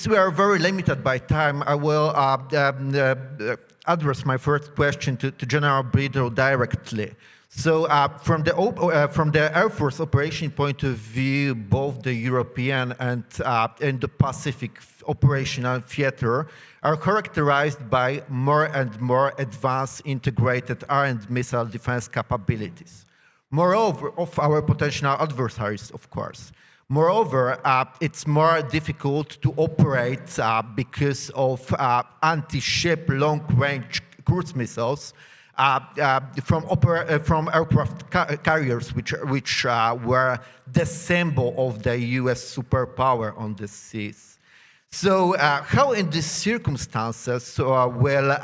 As we are very limited by time, I will address my first question to General Brito directly. So from the Air Force operation point of view, both the European and the Pacific operational theater are characterized by more and more advanced integrated air and missile defense capabilities. Moreover, of our potential adversaries, of course. Moreover, it's more difficult to operate because of anti-ship long-range cruise missiles from aircraft carriers, which were the symbol of the US superpower on the seas. So how in these circumstances will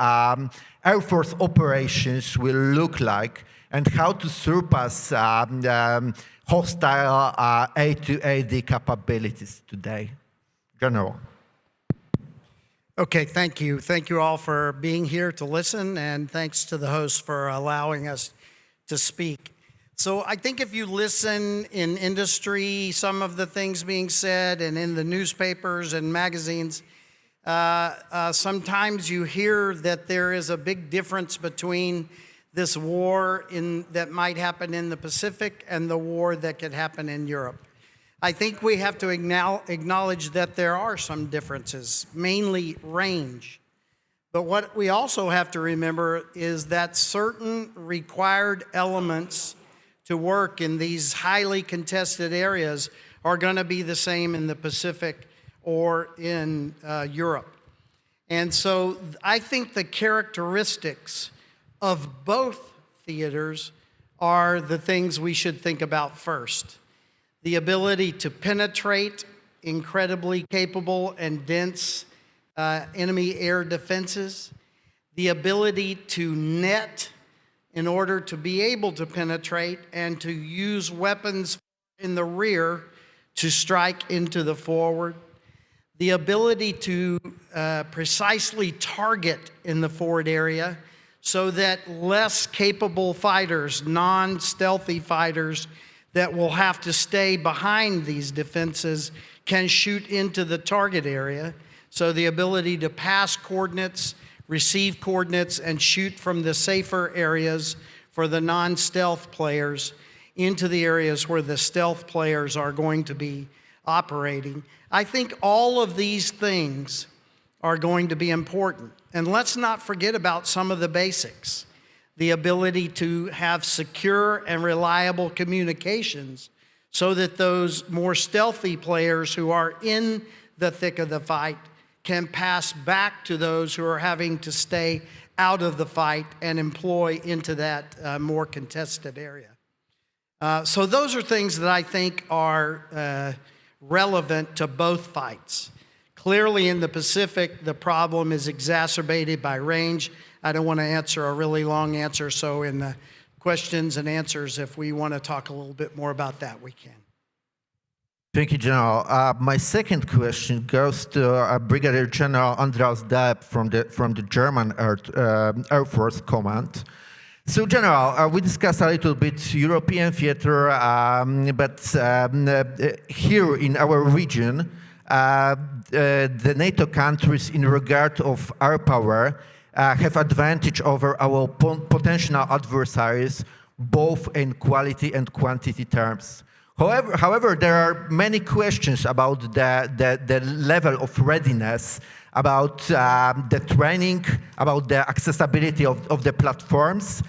Air Force operations will look like, and how to surpass hostile A2AD capabilities today? General. Okay, thank you. Thank you all for being here to listen, and thanks to the host for allowing us to speak. So I think if you listen in industry, some of the things being said, and in the newspapers and magazines, sometimes you hear that there is a big difference between this war that might happen in the Pacific and the war that could happen in Europe. I think we have to acknowledge that there are some differences, mainly range. But what we also have to remember is that certain required elements to work in these highly contested areas are going to be the same in the Pacific or in Europe. And so I think the characteristics of both theaters are the things we should think about first. The ability to penetrate incredibly capable and dense enemy air defenses, the ability to net in order to be able to penetrate and to use weapons in the rear to strike into the forward, the ability to precisely target in the forward area so that less capable fighters, non-stealthy fighters that will have to stay behind these defenses can shoot into the target area. So the ability to pass coordinates, receive coordinates, and shoot from the safer areas for the non-stealth players into the areas where the stealth players are going to be operating. I think all of these things are going to be important. And let's not forget about some of the basics. The ability to have secure and reliable communications so that those more stealthy players who are in the thick of the fight can pass back to those who are having to stay out of the fight and employ into that more contested area. So those are things that I think are relevant to both fights. Clearly in the Pacific, the problem is exacerbated by range. I don't want to answer a really long answer, so in the questions and answers, if we want to talk a little bit more about that, we can. Thank you, General. My second question goes to Brigadier General Andreas Depp from the German Air Force Command. So, General, we discussed a little bit European theater, but here in our region, the NATO countries, in regard of air power, have advantage over our potential adversaries, both in quality and quantity terms. However, there are many questions about the level of readiness, about the training, about the accessibility of the platforms.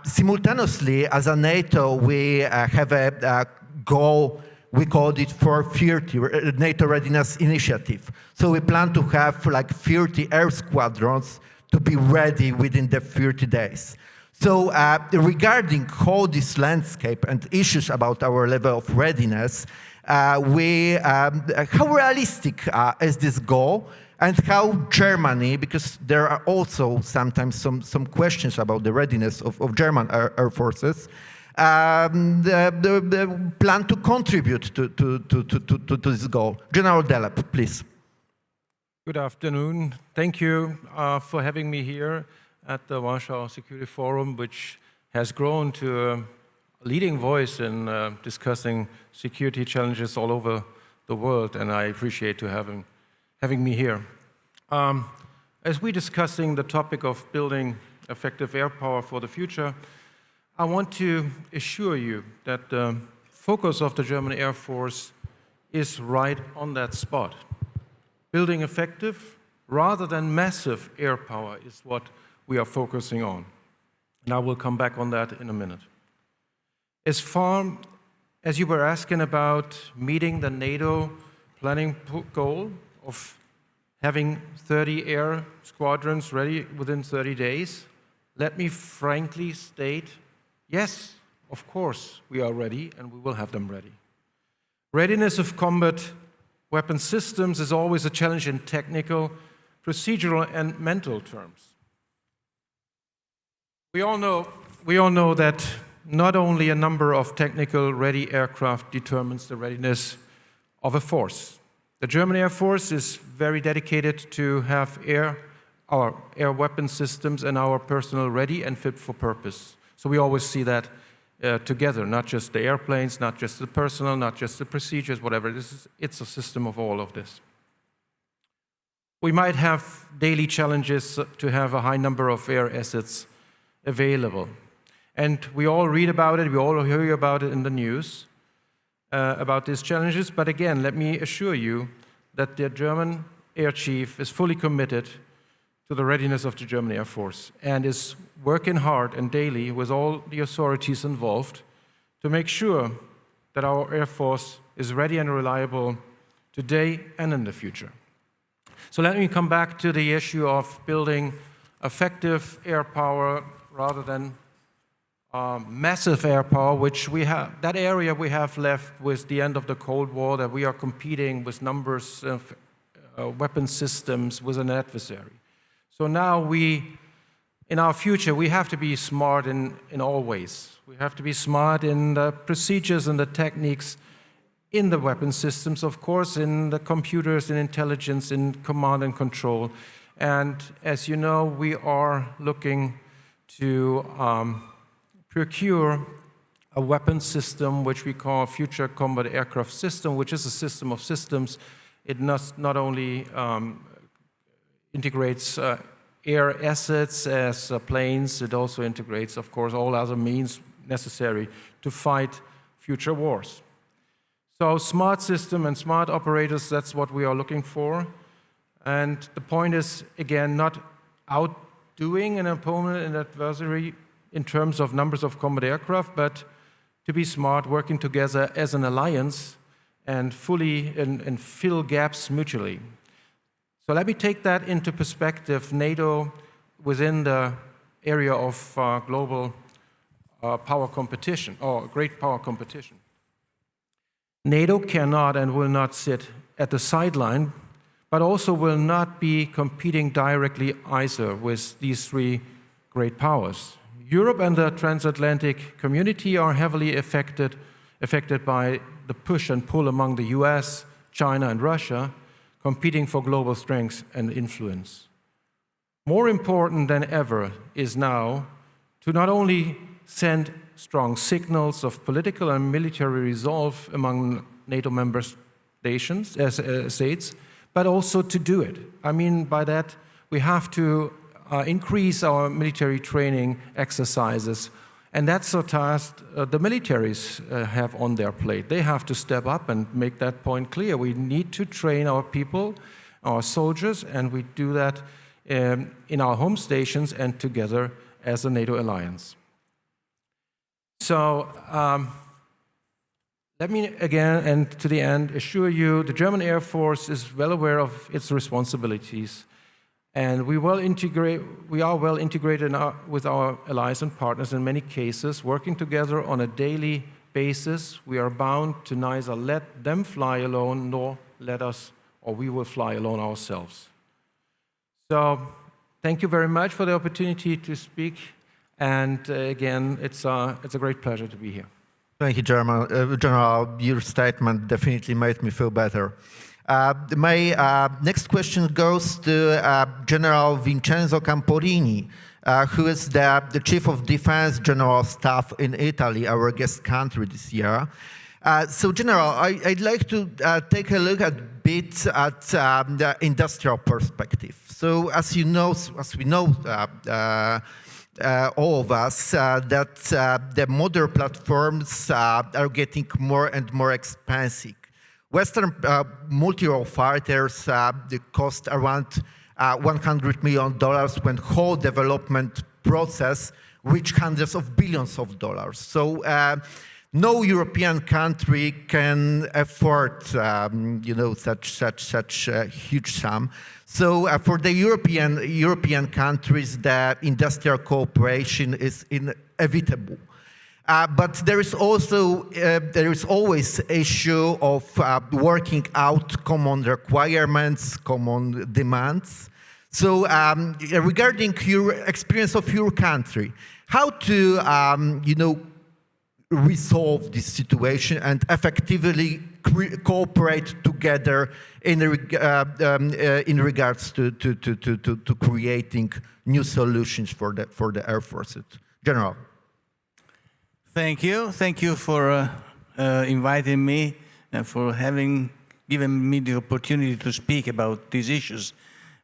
Simultaneously, as a NATO, we have a goal. We called it 430, NATO Readiness Initiative. So we plan to have like 30 air squadrons to be ready within the 30 days. So regarding how this landscape and issues about our level of readiness, how realistic is this goal, and how Germany, because there are also sometimes some questions about the readiness of German air forces, the plan to contribute to this goal. General Delep, please. Good afternoon. Thank you for having me here at the Warsaw Security Forum, which has grown to a leading voice in discussing security challenges all over the world, and I appreciate to having having me here. As we're discussing the topic of building effective air power for the future, I want to assure you that the focus of the German Air Force is right on that spot. Building effective rather than massive air power is what we are focusing on. And I will come back on that in a minute. As far as you were asking about meeting the NATO planning goal of having 30 air squadrons ready within 30 days, let me frankly state, yes, of course we are ready and we will have them ready. Readiness of combat weapon systems is always a challenge in technical, procedural, and mental terms. We all know that not only a number of technical ready aircraft determines the readiness of a force. The German Air Force is very dedicated to have our air weapon systems and our personnel ready and fit for purpose. So we always see that together, not just the airplanes, not just the personnel, not just the procedures, whatever. It's a system of all of this. We might have daily challenges to have a high number of air assets available. And we all read about it, we all hear about it in the news, about these challenges. But again, let me assure you that the German Air Chief is fully committed to the readiness of the German Air Force and is working hard and daily with all the authorities involved to make sure that our Air Force is ready and reliable today and in the future. So let me come back to the issue of building effective air power rather than massive air power, which we have, that area we have left with the end of the Cold War, that we are competing with numbers of weapon systems with an adversary. So now in our future, we have to be smart in all ways. We have to be smart in the procedures and the techniques in the weapon systems, of course, in the computers, in intelligence, in command and control. And as you know, we are looking to procure a weapon system which we call Future Combat Aircraft System, which is a system of systems. It not only integrates air assets as planes, it also integrates, of course, all other means necessary to fight future wars. So smart system and smart operators, that's what we are looking for. And the point is, again, not outdoing an opponent, an adversary, in terms of numbers of combat aircraft, but to be smart, working together as an alliance and fully and fill gaps mutually. So let me take that into perspective. NATO within the area of global power competition, or great power competition. NATO cannot and will not sit at the sideline, but also will not be competing directly either with these three great powers. Europe and the transatlantic community are heavily affected by the push and pull among the US, China, and Russia, competing for global strength and influence. More important than ever is now to not only send strong signals of political and military resolve among NATO member states, but also to do it. I mean by that, we have to increase our military training exercises. And that's a task the militaries have on their plate. They have to step up and make that point clear. We need to train our people, our soldiers, and we do that in our home stations and together as a NATO alliance. So let me again, and to the end, assure you the German Air Force is well aware of its responsibilities. And we are well integrated with our allies and partners in many cases, working together on a daily basis. We are bound to neither let them fly alone, nor let us, or we will fly alone ourselves. So thank you very much for the opportunity to speak. And again, it's a great pleasure to be here. Thank you, General. Your statement definitely made me feel better. My next question goes to General Vincenzo Camporini, who is the Chief of Defense General Staff in Italy, our guest country this year. So, General, I'd like to take a look a bit at the industrial perspective. So, as you know, as we know, all of us, that the modern platforms are getting more and more expensive. Western multi-role fighters they cost around $100 million when whole development process reach hundreds of billions of dollars. So no European country can afford, such a huge sum. So for the European countries, the industrial cooperation is inevitable. But there is always issue of working out common requirements, common demands. So regarding your experience of your country, how to resolve this situation and effectively cooperate together in regards to creating new solutions for the Air Forces? General. Thank you. Thank you for inviting me and for given me the opportunity to speak about these issues.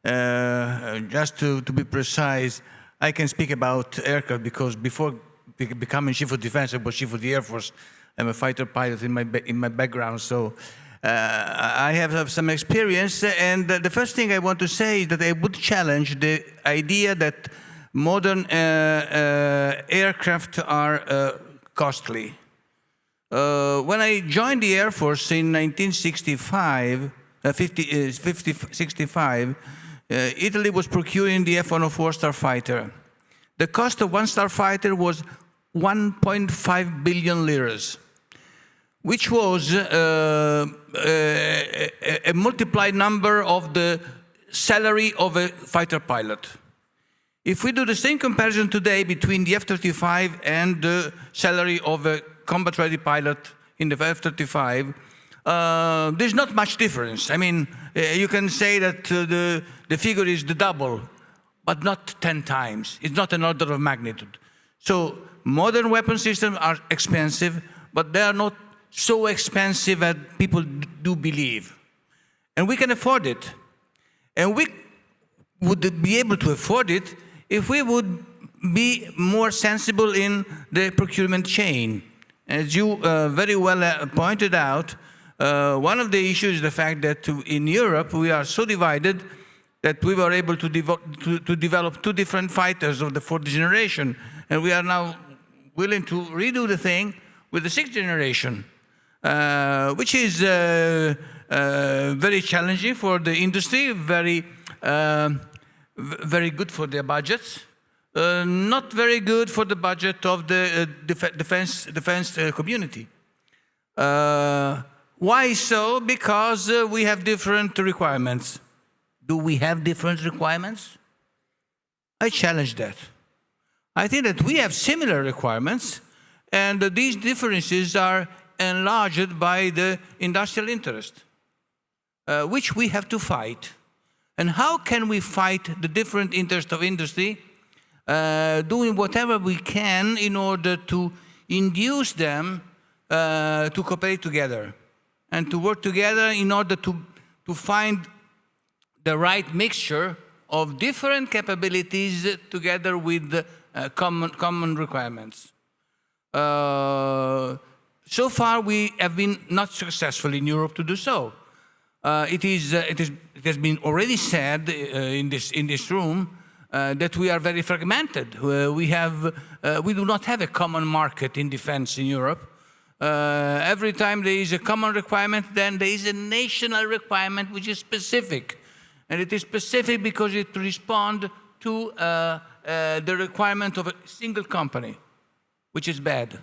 Just to be precise, I can speak about aircraft because before becoming chief of defense, I was chief of the Air Force. I'm a fighter pilot in my background, so I have some experience. And the first thing I want to say is that I would challenge the idea that modern aircraft are costly. When I joined the Air Force in 1965, Italy was procuring the F-104 Starfighter. The cost of one Starfighter was 1.5 billion liras, which was a multiplied number of the salary of a fighter pilot. If we do the same comparison today between the F-35 and the salary of a combat-ready pilot in the F-35, there's not much difference. I mean, you can say that the figure is the double, but not 10 times. It's not an order of magnitude. So modern weapon systems are expensive, but they are not so expensive as people do believe. And we can afford it. And we would be able to afford it if we would be more sensible in the procurement chain. As you very well pointed out, one of the issues is the fact that in Europe we are so divided that we were able to develop two different fighters of the fourth generation, and we are now willing to redo the thing with the sixth generation, which is very challenging for the industry, very good for their budgets, not very good for the budget of the defense community. Why so? Because we have different requirements. Do we have different requirements? I challenge that. I think that we have similar requirements, and these differences are enlarged by the industrial interest, which we have to fight. And how can we fight the different interests of industry? Doing whatever we can in order to induce them to cooperate together and to work together in order to find the right mixture of different capabilities together with common requirements. So far, we have been not successful in Europe to do so. It has been already said in this room that we are very fragmented. We do not have a common market in defense in Europe. Every time there is a common requirement, then there is a national requirement which is specific. And it is specific because it responds to the requirement of a single company, which is bad.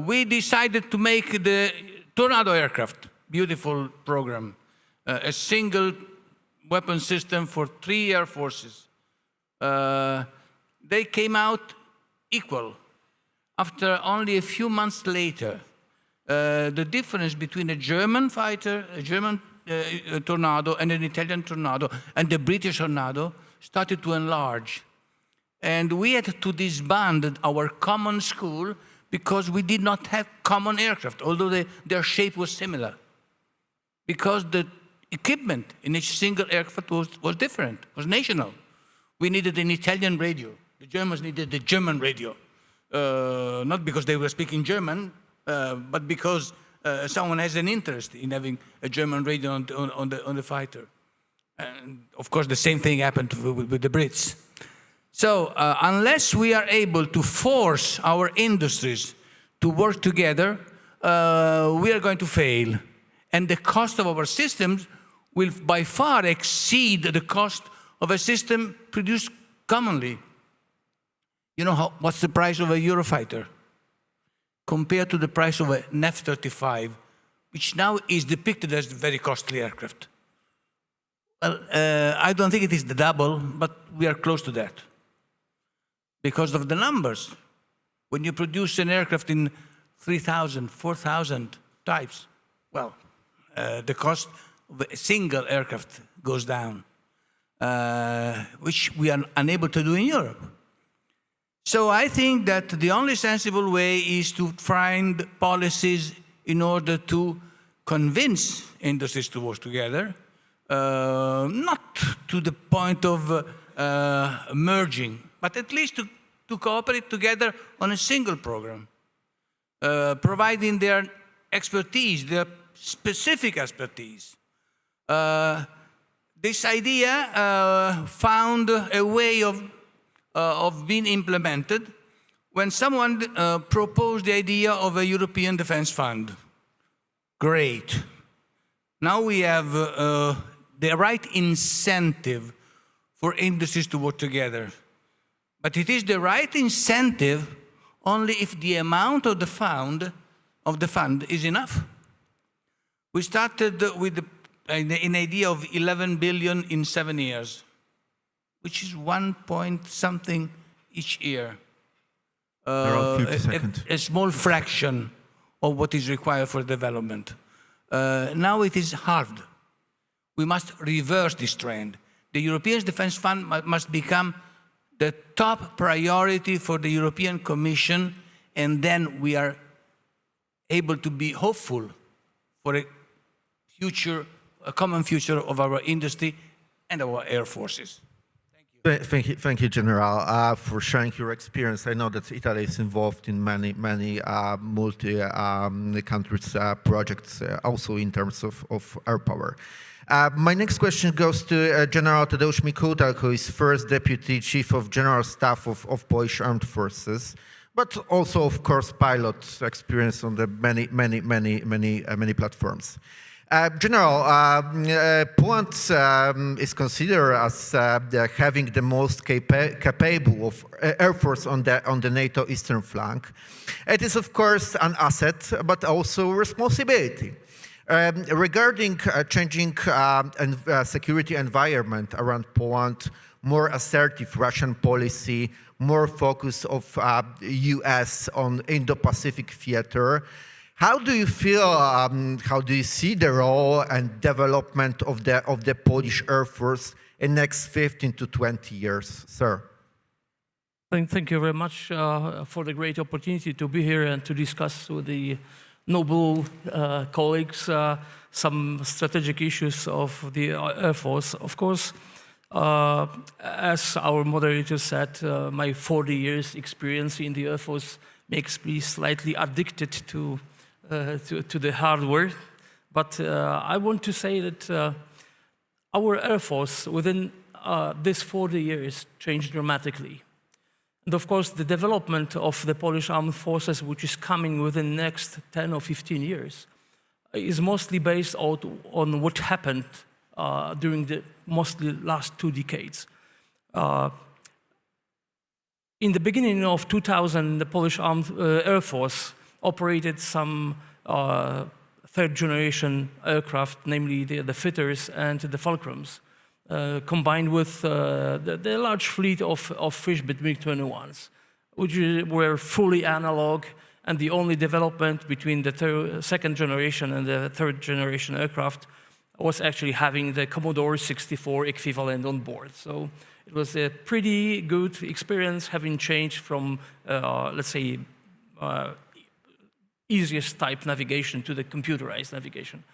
We decided to make the Tornado aircraft, beautiful program, a single weapon system for 3 air forces. They came out equal. After only a few months later, the difference between a German fighter, a German Tornado, and an Italian Tornado, and the British Tornado started to enlarge. And we had to disband our common school because we did not have common aircraft, although their shape was similar. Because the equipment in each single aircraft was different, was national. We needed an Italian radio. The Germans needed the German radio. Not because they were speaking German, but because someone has an interest in having a German radio on the fighter. And of course, the same thing happened with the Brits. So unless we are able to force our industries to work together, we are going to fail. And the cost of our systems will by far exceed the cost of a system produced commonly. You know what's the price of a Eurofighter compared to the price of an F-35, which now is depicted as a very costly aircraft? Well, I don't think it is the double, but we are close to that. Because of the numbers. When you produce an aircraft in 3,000, 4,000 types, well, the cost of a single aircraft goes down, which we are unable to do in Europe. So I think that the only sensible way is to find policies in order to convince industries to work together, not to the point of merging, but at least to cooperate together on a single program, providing their expertise, their specific expertise. This idea found a way of being implemented when someone proposed the idea of a European Defense Fund. Great. Now we have the right incentive for industries to work together. But it is the right incentive only if the amount of the fund is enough. We started with an idea of 11 billion in 7 years, which is 1 point something each year. Around 50 seconds. A small fraction of what is required for development. Now it is halved. We must reverse this trend. The European Defense Fund must become the top priority for the European Commission, and then we are able to be hopeful for a common future of our industry and our air forces. Thank you, General, for sharing your experience. I know that Italy is involved in many multi-countries projects, also in terms of air power. My next question goes to General Tadeusz Mikuta, who is first Deputy Chief of General Staff of Polish Armed Forces, but also, of course, pilot experience on the many platforms. General, Poland is considered as having the most capable of air force on the NATO eastern flank. It is, of course, an asset, but also responsibility. Regarding changing security environment around Poland, more assertive Russian policy, more focus of U.S. on Indo-Pacific theater, how do you feel? How do you see the role and development of the Polish Air Force in next 15 to 20 years, sir? Thank you very much for the great opportunity to be here and to discuss with the noble colleagues some strategic issues of the Air Force. Of course, as our moderator said, my 40 years experience in the Air Force makes me slightly addicted to the hardware. But I want to say that our Air Force within these 40 years changed dramatically. And of course, the development of the Polish Armed Forces, which is coming within the next 10 or 15 years, is mostly based on what happened during the mostly last 2 decades. In the beginning of 2000, the Polish Armed Air Force operated some third-generation aircraft, namely the fitters and the Fulcrums, combined with the large fleet of Fishbit MiG-21s, which were fully analog, and the only development between the second generation and the third generation aircraft was actually having the Commodore 64 equivalent on board. So it was a pretty good experience, having changed from, let's say, easiest type navigation to the computerized navigation.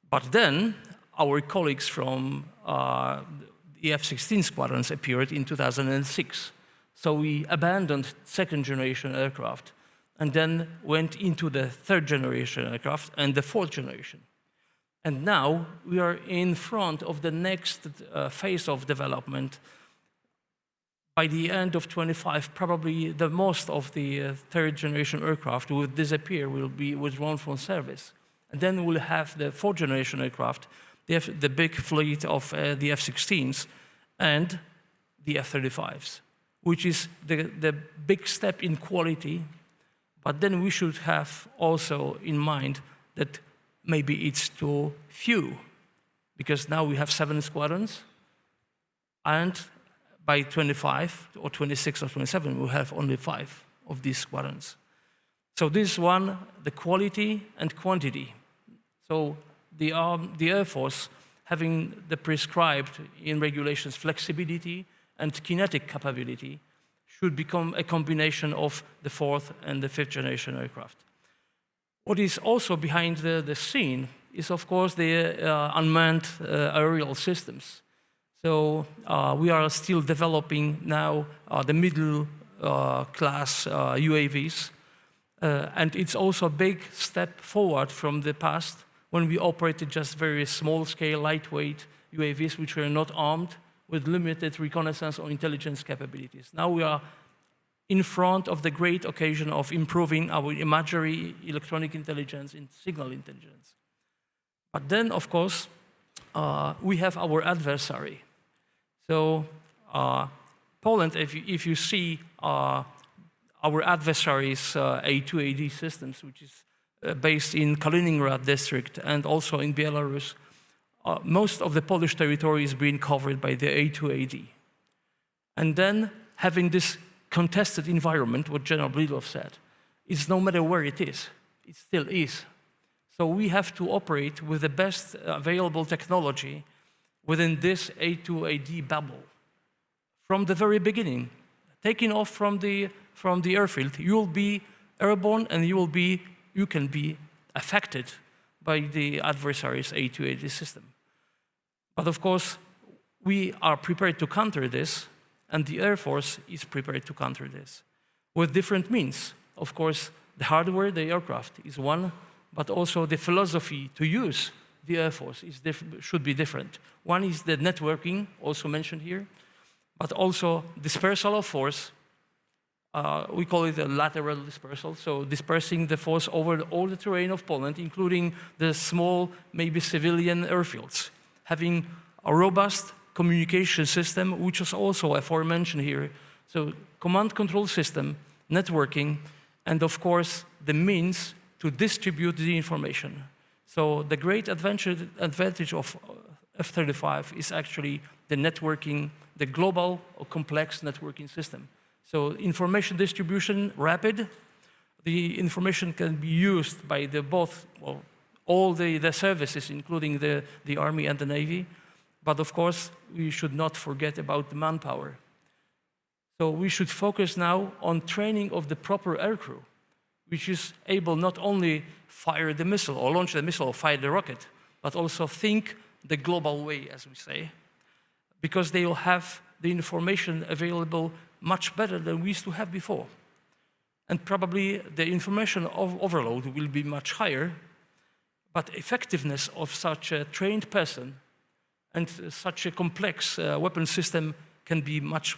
But then our colleagues from the F-16 squadrons appeared in 2006. So we abandoned second generation aircraft and then went into the third generation aircraft and the fourth generation. And now we are in front of the next phase of development. By the end of 25, probably the most of the third generation aircraft will disappear, will be withdrawn from service. And then we'll have the fourth generation aircraft, the big fleet of the F-16s and the F-35s, which is the big step in quality. But then we should have also in mind that maybe it's too few, because now we have 7 squadrons, and by 25 or 26 or 27, we'll have only 5 of these squadrons. So this one, the quality and quantity. So the Air Force, having the prescribed in regulations flexibility and kinetic capability, should become a combination of the 4th and the 5th generation aircraft. What is also behind the scene is, of course, the unmanned aerial systems. So we are still developing now the middle class UAVs. And it's also a big step forward from the past when we operated just very small-scale, lightweight UAVs, which were not armed with limited reconnaissance or intelligence capabilities. Now we are in front of the great occasion of improving our imagery, electronic intelligence, and signal intelligence. But then, of course, we have our adversary. So Poland, if you see our adversaries' A2AD systems, which is based in Kaliningrad district and also in Belarus, most of the Polish territory is being covered by the A2AD. And then having this contested environment, what General Blidov said, is no matter where it still is. So we have to operate with the best available technology within this A2AD bubble. From the very beginning, taking off from the airfield, you will be airborne and you can be affected by the adversary's A2AD system. But of course, we are prepared to counter this, and the Air Force is prepared to counter this with different means. Of course, the hardware, the aircraft is one, but also the philosophy to use the Air Force should be different. One is the networking, also mentioned here, but also dispersal of force. We call it a lateral dispersal, so dispersing the force over all the terrain of Poland, including the small, maybe civilian airfields. Having a robust communication system, which is also aforementioned here. So command control system, networking, and of course, the means to distribute the information. So the great advantage of F-35 is actually the networking, the global or complex networking system. So information distribution, rapid. The information can be used by all the services, including the Army and the Navy. But of course, we should not forget about the manpower. So we should focus now on training of the proper aircrew, which is able not only fire the missile or launch the missile or fire the rocket, but also think the global way, as we say, because they will have the information available much better than we used to have before. And probably the information overload will be much higher, but effectiveness of such a trained person and such a complex weapon system can be much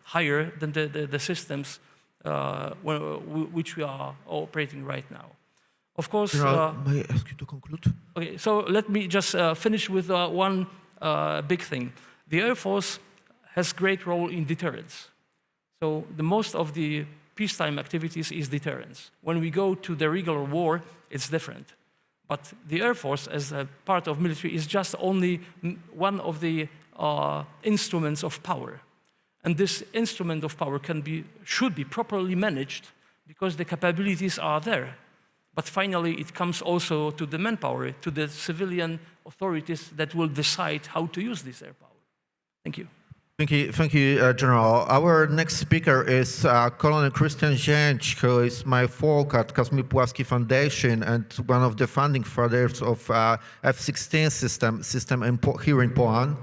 higher than the systems which we are operating right now. Of course... may I ask you to conclude? Okay, so let me just finish with one big thing. The Air Force has great role in deterrence. So the most of the peacetime activities is deterrence. When we go to the regular war, it's different. But the Air Force, as a part of military, is just only one of the instruments of power. And this instrument of power should be properly managed because the capabilities are there. But finally, it comes also to the manpower, to the civilian authorities that will decide how to use this air power. Thank you. Thank you, General. Our next speaker is Colonel Christian Zięć, who is my folk at Kazimierz Puławski Foundation and one of the founding fathers of F-16 system here in Poland.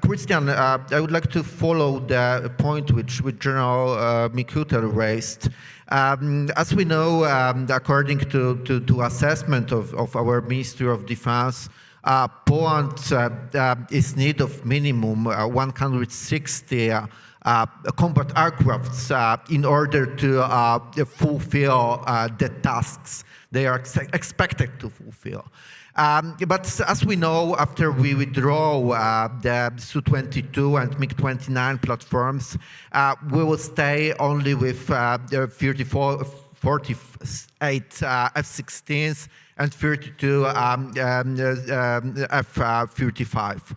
Christian, I would like to follow the point which General Mikuta raised. As we know, according to assessment of our Ministry of Defense, Poland is in need of minimum 160 combat aircrafts in order to fulfill the tasks they are expected to fulfill. But as we know, after we withdraw the Su-22 and MiG-29 platforms, we will stay only with the 48 F-16s and 32 F-35.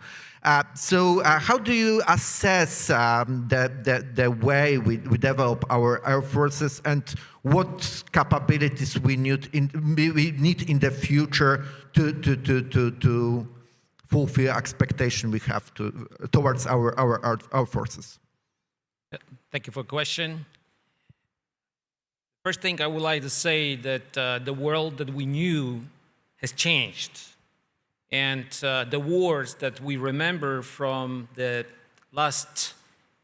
So how do you assess the way we develop our air forces and what capabilities we need in the future to fulfill expectation we have towards our forces? Thank you for the question. First thing I would like to say that the world that we knew has changed. And the wars that we remember from the last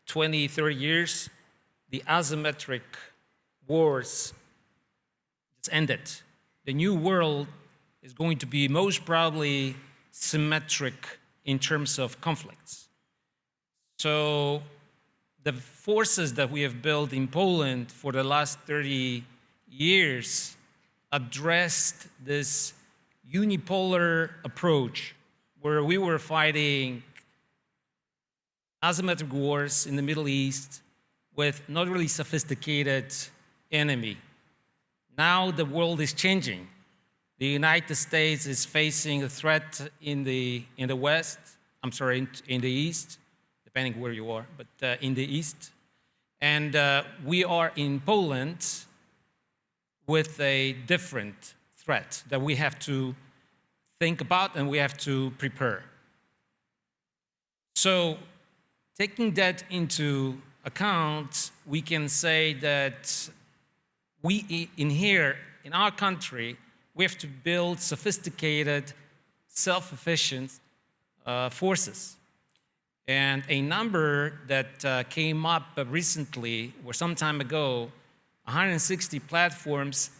20, 30 years, the asymmetric wars just ended. The new world is going to be most probably symmetric in terms of conflicts. So the forces that we have built in Poland for the last 30 years addressed this unipolar approach where we were fighting asymmetric wars in the Middle East with not really sophisticated enemy. Now the world is changing. The United States is facing a threat in the West, in the East, depending where you are, but in the East. And we are in Poland with a different threat that we have to think about and we have to prepare. So taking that into account, we can say that we in our country, we have to build sophisticated, self-efficient forces. And a number that came up recently, or some time ago, 160 platforms,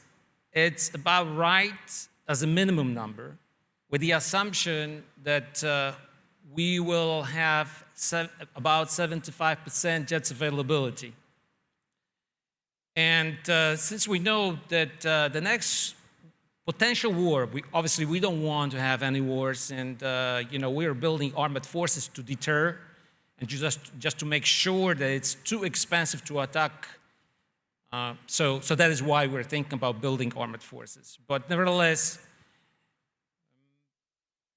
it's about right as a minimum number, with the assumption that we will have about 75% jets availability. And since we know that the next potential war, obviously we don't want to have any wars, and we are building armored forces to deter and just to make sure that it's too expensive to attack. So that is why we're thinking about building armored forces. But nevertheless,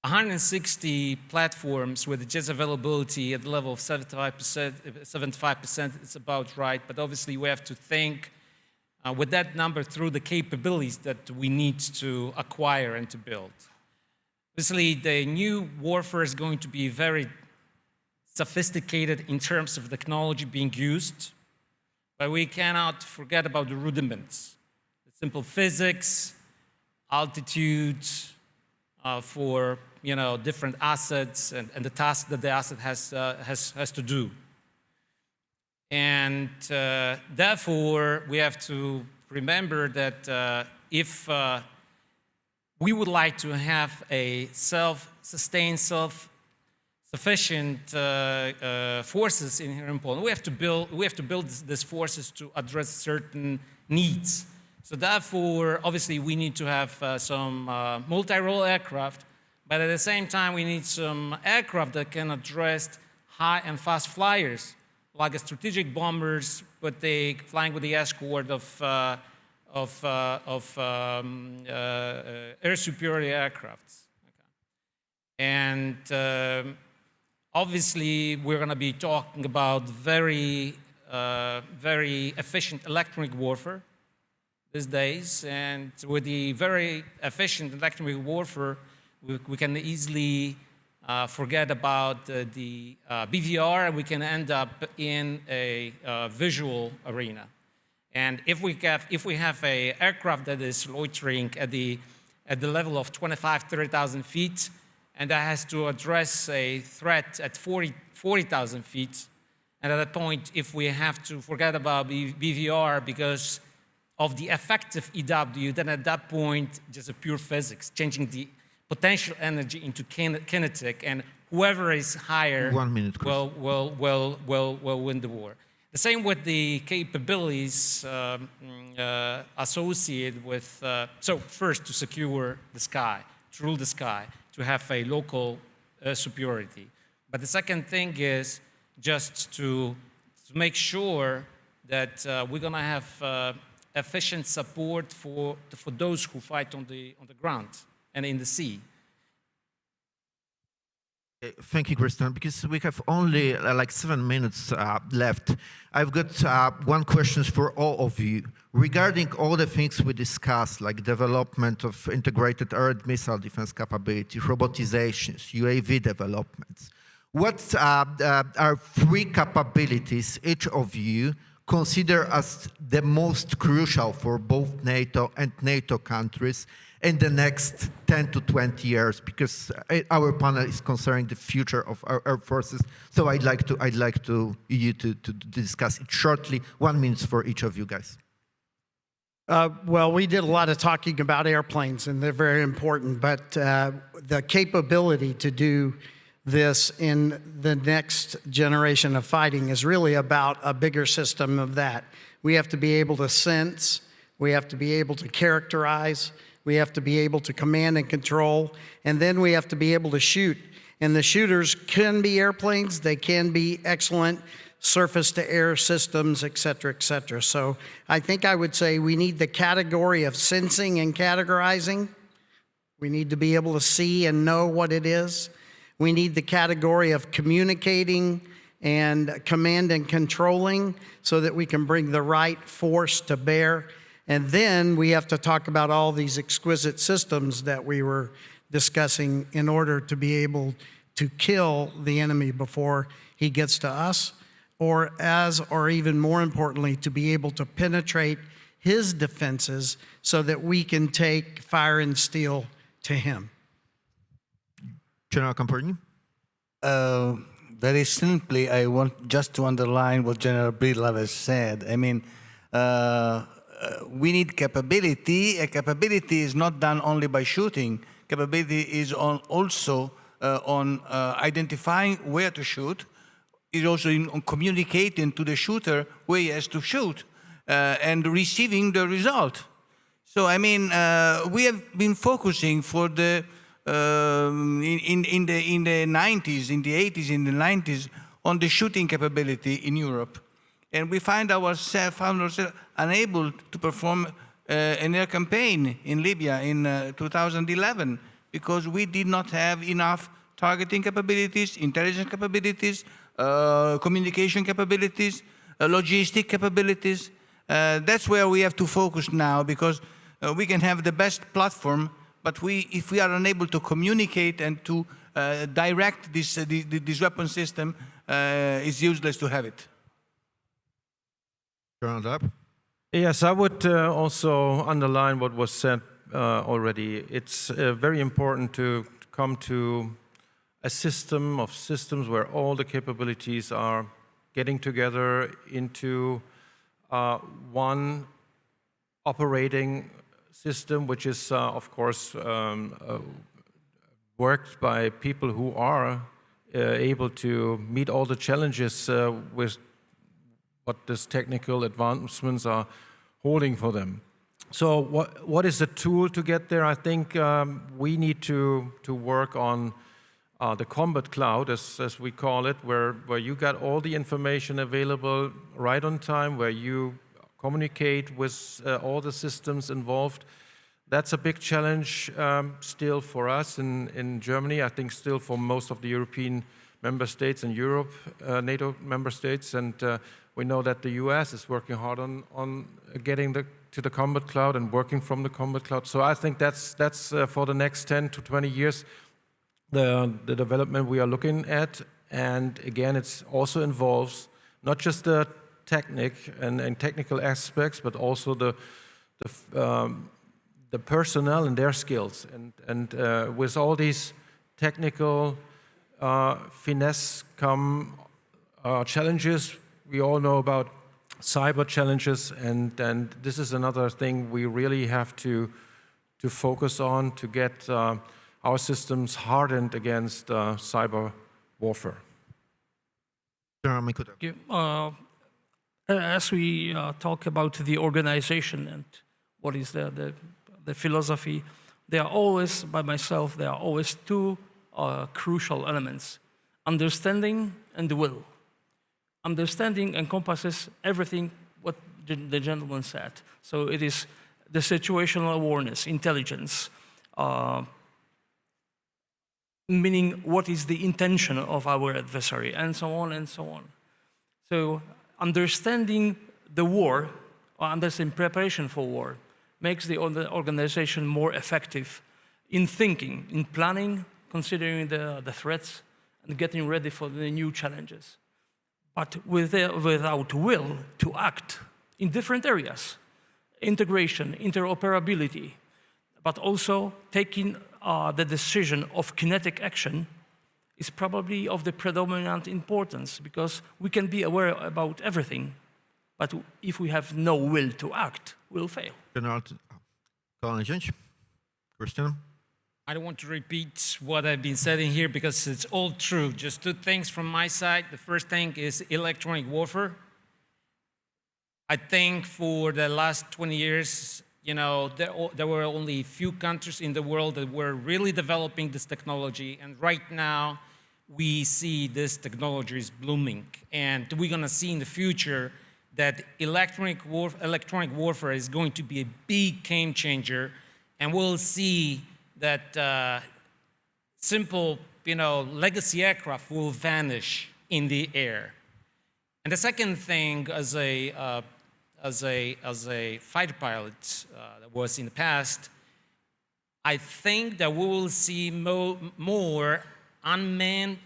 160 platforms with the jets availability at the level of 75% is about right. But obviously we have to think with that number through the capabilities that we need to acquire and to build. Obviously, the new warfare is going to be very sophisticated in terms of technology being used, but we cannot forget about the rudiments. The simple physics, altitude for different assets and the task that the asset has to do. And therefore, we have to remember that if we would like to have a self-sustained, self-sufficient forces here in Poland, we have to build these forces to address certain needs. So therefore, obviously, we need to have some multi-role aircraft, but at the same time, we need some aircraft that can address high and fast flyers, like strategic bombers, but they flying with the escort of air superiority aircrafts. Okay. And obviously, we're going to be talking about very efficient electronic warfare these days. And with the very efficient electronic warfare, we can easily forget about the BVR, and we can end up in a visual arena. And if we have a aircraft that is loitering at the level of 25, 30,000 feet, and that has to address a threat at 40,000 feet, and at that point, if we have to forget about BVR because of the effective EW, then at that point, just a pure physics, changing the potential energy into kinetic, and whoever is higher 1 minute, Chris. will win the war. The same with the capabilities associated with, so first to secure the sky, to rule the sky, to have a local superiority. But the second thing is just to make sure that we're going to have efficient support for those who fight on the ground and in the sea. Thank you, Christian. Because we have only like 7 minutes left, I've got one question for all of you. Regarding all the things we discussed, like development of integrated air and missile defense capability, robotizations, UAV developments, what are three capabilities each of you consider as the most crucial for both NATO and NATO countries in the next 10 to 20 years? Because our panel is concerning the future of our air forces. So I'd like you to discuss it shortly. 1 minute for each of you guys. Well, we did a lot of talking about airplanes, and they're very important, but the capability to do this in the next generation of fighting is really about a bigger system of that. We have to be able to sense, we have to be able to characterize, we have to be able to command and control, and then we have to be able to shoot. And the shooters can be airplanes, they can be excellent surface-to-air systems, et cetera, et cetera. So I think I would say we need the category of sensing and categorizing. We need to be able to see and know what it is. We need the category of communicating and command and controlling so that we can bring the right force to bear. And then we have to talk about all these exquisite systems that we were discussing in order to be able to kill the enemy before he gets to us, or even more importantly, to be able to penetrate his defenses so that we can take fire and steel to him. General Camperni? Very simply, I want just to underline what General Breedlove has said. I mean, we need capability. A capability is not done only by shooting. Capability is also on identifying where to shoot. It's also on communicating to the shooter where he has to shoot and receiving the result. So, I mean, we have been focusing for the in the 90s, in the 80s, in the 90s, on the shooting capability in Europe. And we found ourselves unable to perform an air campaign in Libya in 2011 because we did not have enough targeting capabilities, intelligence capabilities, communication capabilities, logistic capabilities. That's where we have to focus now because we can have the best platform, but if we are unable to communicate and to direct this weapon system, it's useless to have it. Round up. Yes, I would also underline what was said already. It's very important to come to a system of systems where all the capabilities are getting together into one operating system, which is, of course, worked by people who are able to meet all the challenges with what these technical advancements are holding for them. So what is the tool to get there? I think we need to work on the combat cloud, as we call it, where you got all the information available right on time, where you communicate with all the systems involved. That's a big challenge still for us in Germany, I think still for most of the European member states and Europe, NATO member states, and we know that the US is working hard on getting to the combat cloud and working from the combat cloud. So I think that's for the next 10 to 20 years the development we are looking at. And again, it also involves not just the technique and technical aspects, but also the personnel and their skills. And with all these technical finesse come challenges. We all know about cyber challenges, and this is another thing we really have to focus on to get our systems hardened against cyber warfare. As we talk about the organization and what is the philosophy, there are always two crucial elements: understanding and the will. Understanding encompasses everything what the gentleman said. So it is the situational awareness, intelligence, meaning what is the intention of our adversary, and so on and so on. So understanding the war, or understanding preparation for war, makes the organization more effective in thinking, in planning, considering the threats, and getting ready for the new challenges. But without will to act in different areas, integration, interoperability, but also taking the decision of kinetic action is probably of the predominant importance, because we can be aware about everything, but if we have no will to act, we'll fail. General, Christian? I don't want to repeat what I've been saying here because it's all true. Just two things from my side. The first thing is electronic warfare. I think for the last 20 years, there were only a few countries in the world that were really developing this technology. And right now, we see this technology is blooming. And we're going to see in the future that electronic warfare is going to be a big game changer. And we'll see that simple, legacy aircraft will vanish in the air. And the second thing, as a fighter pilot that was in the past, I think that we will see more unmanned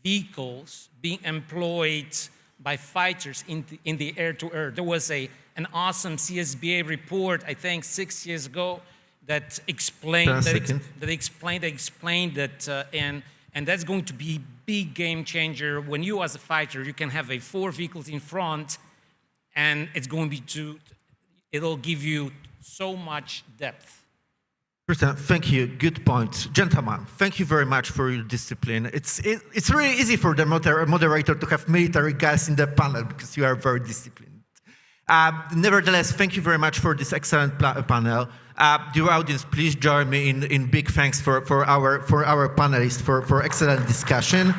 vehicles being employed by fighters in the air-to-air. There was an awesome CSBA report, I think 6 years ago, that explained that, and that's going to be a big game changer. When you, as a fighter, you can have 4 vehicles in front, and it'll give you so much depth. Christian, thank you. Good point. Gentlemen, thank you very much for your discipline. It's really easy for the moderator to have military guys in the panel because you are very disciplined. Nevertheless, thank you very much for this excellent panel. Dear audience, please join me in big thanks for our panelists for excellent discussion.